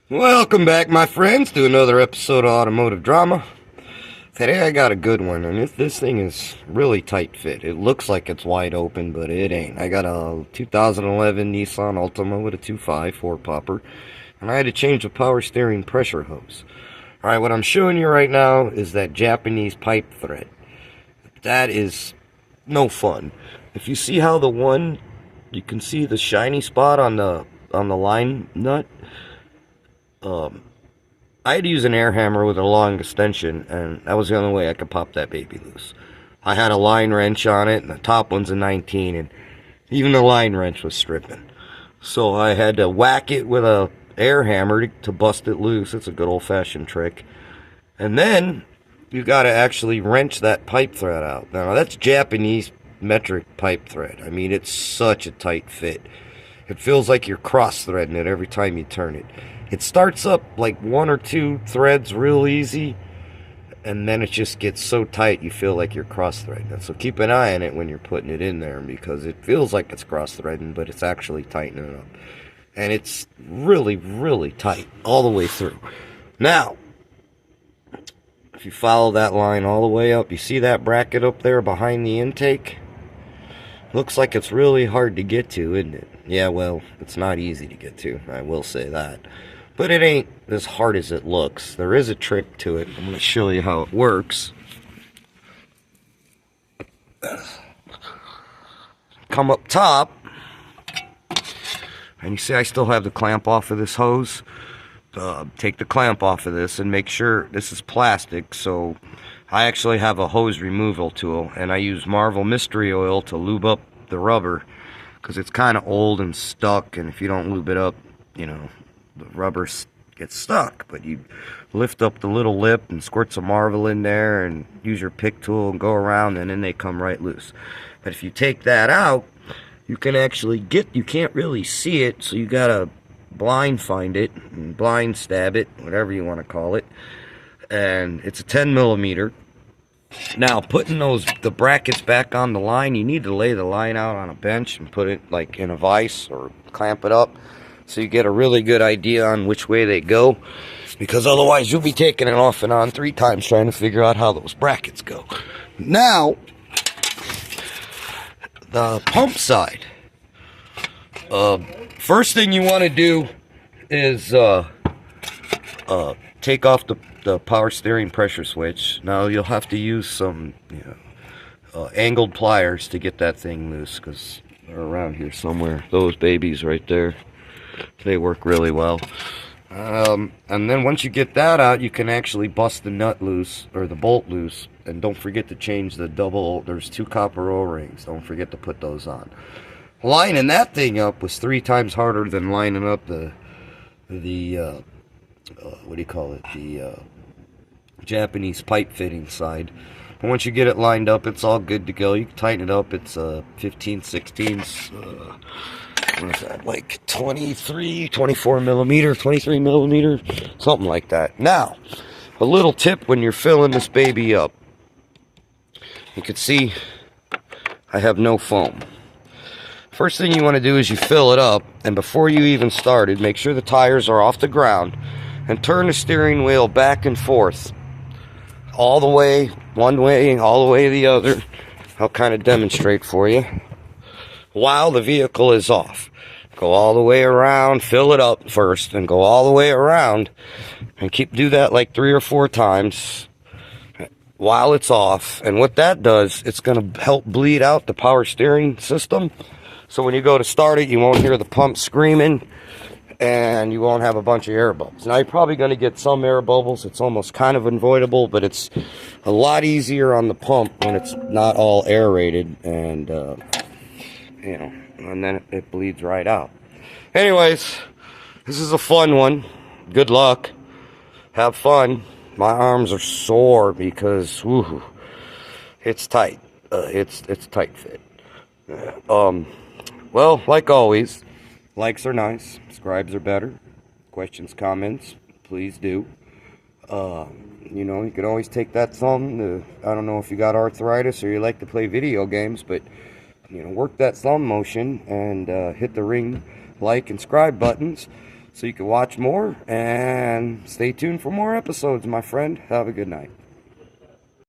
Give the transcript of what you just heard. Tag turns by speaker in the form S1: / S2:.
S1: Welcome back, my friends, to another episode of Automotive Drama. Today I got a good one, and this thing is really tight fit. It looks like it's wide open, but it ain't. I got a 2011 Nissan Altima with a 2.5 4-popper, and I had to change the power steering pressure hose. Alright, what I'm showing you right now is that Japanese pipe thread. That is no fun. If you see how you can see the shiny spot on the line nut. I had to use an air hammer with a long extension, and that was the only way I could pop that baby loose. I had a line wrench on it, and the top one's a 19, and even the line wrench was stripping. So I had to whack it with a air hammer to bust it loose. It's a good old-fashioned trick. And then you got to actually wrench that pipe thread out. Now that's Japanese metric pipe thread. I mean, it's such a tight fit. It feels like you're cross-threading it every time you turn it. It starts up like one or two threads real easy, and then it just gets so tight you feel like you're cross-threading it. So keep an eye on it when you're putting it in there, because it feels like it's cross-threading, but it's actually tightening it up. And it's really, really tight all the way through. Now, if you follow that line all the way up, you see that bracket up there behind the intake? Looks like it's really hard to get to, isn't it? Yeah, well, it's not easy to get to, I will say that. But it ain't as hard as it looks. There is a trick to it. I'm going to show you how it works. Come up top, and you see I still have the clamp off of this hose. Take the clamp off of this and make sure this is plastic, so I actually have a hose removal tool, and I use Marvel Mystery Oil to lube up the rubber, because it's kind of old and stuck, and if you don't lube it up, you know, the rubber gets stuck. But you lift up the little lip and squirt some Marvel in there and use your pick tool and go around, and then they come right loose. But if you take that out, you can actually you can't really see it, so you gotta blind find it, and blind stab it, whatever you want to call it. And it's a 10 millimeter. Now, putting the brackets back on the line, you need to lay the line out on a bench and put it like in a vise or clamp it up, so you get a really good idea on which way they go, because otherwise you'll be taking it off and on 3 times trying to figure out how those brackets go. Now, the pump side. First thing you want to do is take off the power steering pressure switch. Now you'll have to use some angled pliers to get that thing loose, because they're around here somewhere. Those babies right there, they work really well. And then once you get that out, you can actually bust the nut loose, or the bolt loose. And don't forget to change there's 2 copper O-rings. Don't forget to put those on. Lining that thing up was 3 times harder than lining up the what do you call it, the Japanese pipe fitting side. But once you get it lined up, it's all good to go. You can tighten it up. It's 15/16 what is that, like 24 millimeter, 23 millimeter, something like that. Now, a little tip when you're filling this baby up. You can see I have no foam. First thing you want to do is you fill it up, and before you even started, make sure the tires are off the ground, and turn the steering wheel back and forth, all the way, one way, all the way the other. I'll kind of demonstrate for you. While the vehicle is off, go all the way around, fill it up first, and go all the way around, and do that like 3 or 4 times while it's off. And what that does, it's going to help bleed out the power steering system. So when you go to start it, you won't hear the pump screaming, and you won't have a bunch of air bubbles. Now, you're probably going to get some air bubbles. It's almost kind of unavoidable, but it's a lot easier on the pump when it's not all aerated, and and then it bleeds right out. Anyways, this is a fun one. Good luck. Have fun. My arms are sore because, whoo, it's tight. It's tight fit. Well, like always, likes are nice, subscribes are better, questions, comments, please do. You can always take that thumb. I don't know if you got arthritis or you like to play video games, but work that thumb motion and hit the ring, like, and subscribe buttons so you can watch more and stay tuned for more episodes, my friend. Have a good night.